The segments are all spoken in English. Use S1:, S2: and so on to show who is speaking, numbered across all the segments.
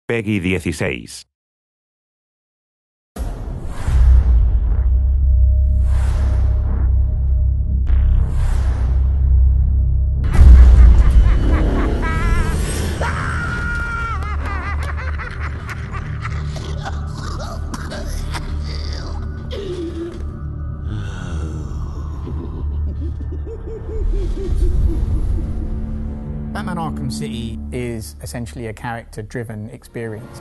S1: Peggy 16.
S2: Batman Arkham City is essentially a character-driven experience.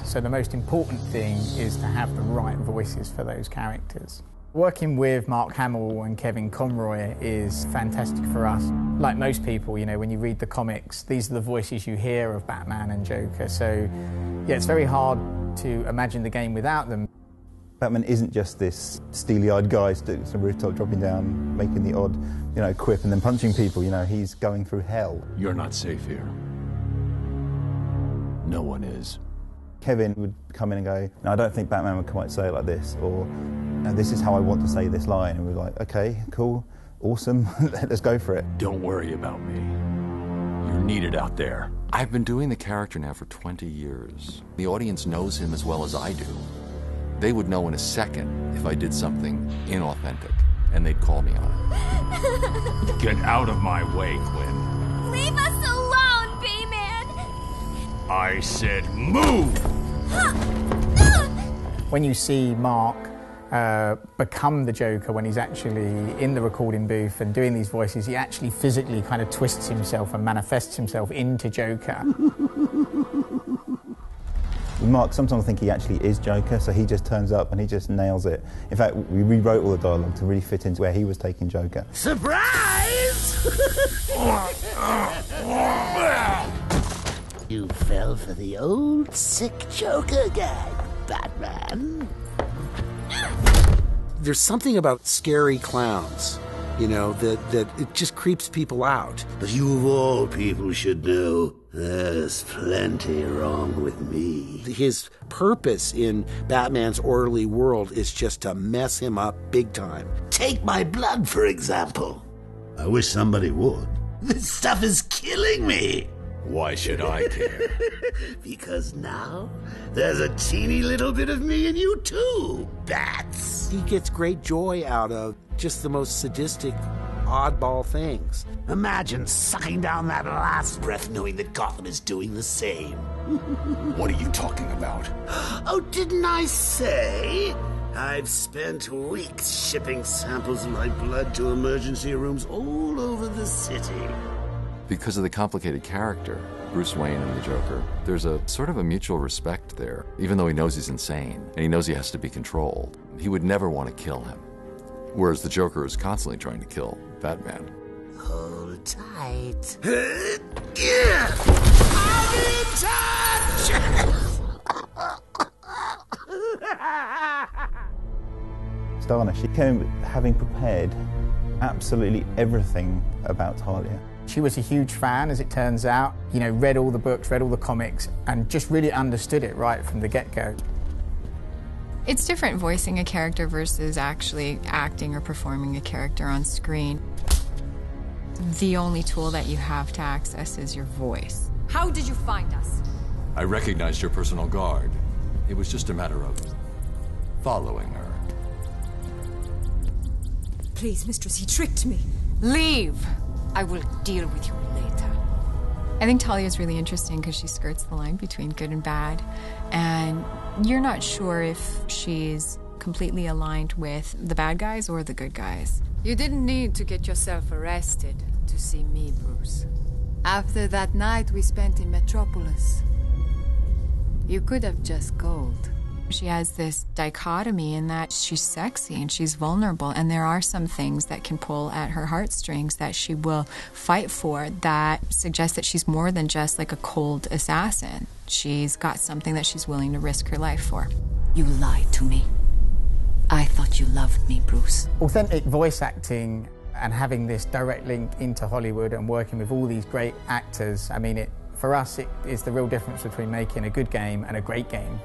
S2: So the most important thing is to have the right voices for those characters. Working with Mark Hamill and Kevin Conroy is fantastic for us. Like most people, you know, when you read the comics, these are the voices you hear of Batman and Joker. So, yeah, it's very hard to imagine the game without them.
S3: Batman isn't just this steely-eyed guy sitting on the rooftop, dropping down, making the odd, quip and then punching people. He's going through hell.
S4: You're not safe here. No one is.
S3: Kevin would come in and go, "No, I don't think Batman would quite say it like this," or "No, this is how I want to say this line." And we're like, "Okay, cool, awesome, let's go for it."
S4: Don't worry about me. You're needed out there.
S5: I've been doing the character now for 20 years. The audience knows him as well as I do. They would know in a second if I did something inauthentic, and they'd call me on it.
S4: Get out of my way, Quinn.
S6: Leave us alone, B-Man!
S4: I said move!
S2: When you see Mark become the Joker when he's actually in the recording booth and doing these voices, he actually physically kind of twists himself and manifests himself into Joker.
S3: Mark, sometimes I think he actually is Joker, so he just turns up and he just nails it. In fact, we rewrote all the dialogue to really fit into where he was taking Joker.
S7: Surprise! You fell for the old sick Joker gag, Batman.
S8: There's something about scary clowns, that it just creeps people out.
S7: But you of all people should know there's plenty wrong with me.
S8: His purpose in Batman's orderly world is just to mess him up big time.
S7: Take my blood, for example. I wish somebody would. This stuff is killing me.
S4: Why should I care?
S7: Because now there's a teeny little bit of me in you too, Bats.
S8: He gets great joy out of just the most sadistic, oddball things.
S7: Imagine sucking down that last breath knowing that Gotham is doing the same.
S4: What are you talking about?
S7: Oh, didn't I say? I've spent weeks shipping samples of my blood to emergency rooms all over the city.
S5: Because of the complicated character, Bruce Wayne and the Joker, there's a sort of a mutual respect there. Even though he knows he's insane, and he knows he has to be controlled, he would never want to kill him. Whereas the Joker is constantly trying to kill Batman.
S7: Hold tight.
S8: I'm in touch!
S3: Stana, she came having prepared absolutely everything about Talia.
S2: She was a huge fan, as it turns out, read all the books, read all the comics, and just really understood it right from the get-go.
S9: It's different voicing a character versus actually acting or performing a character on screen. The only tool that you have to access is your voice.
S6: How did you find us?
S4: I recognized your personal guard. It was just a matter of following her.
S6: Please, mistress, he tricked me.
S9: Leave!
S6: I will deal with you later.
S9: I think Talia is really interesting because she skirts the line between good and bad, and you're not sure if she's completely aligned with the bad guys or the good guys.
S6: You didn't need to get yourself arrested to see me, Bruce. After that night we spent in Metropolis, you could have just called.
S9: She has this dichotomy in that she's sexy and she's vulnerable, and there are some things that can pull at her heartstrings that she will fight for that suggest that she's more than just like a cold assassin. She's got something that she's willing to risk her life for.
S6: You lied to me. I thought you loved me, Bruce.
S2: Authentic voice acting and having this direct link into Hollywood and working with all these great actors, for us, it is the real difference between making a good game and a great game.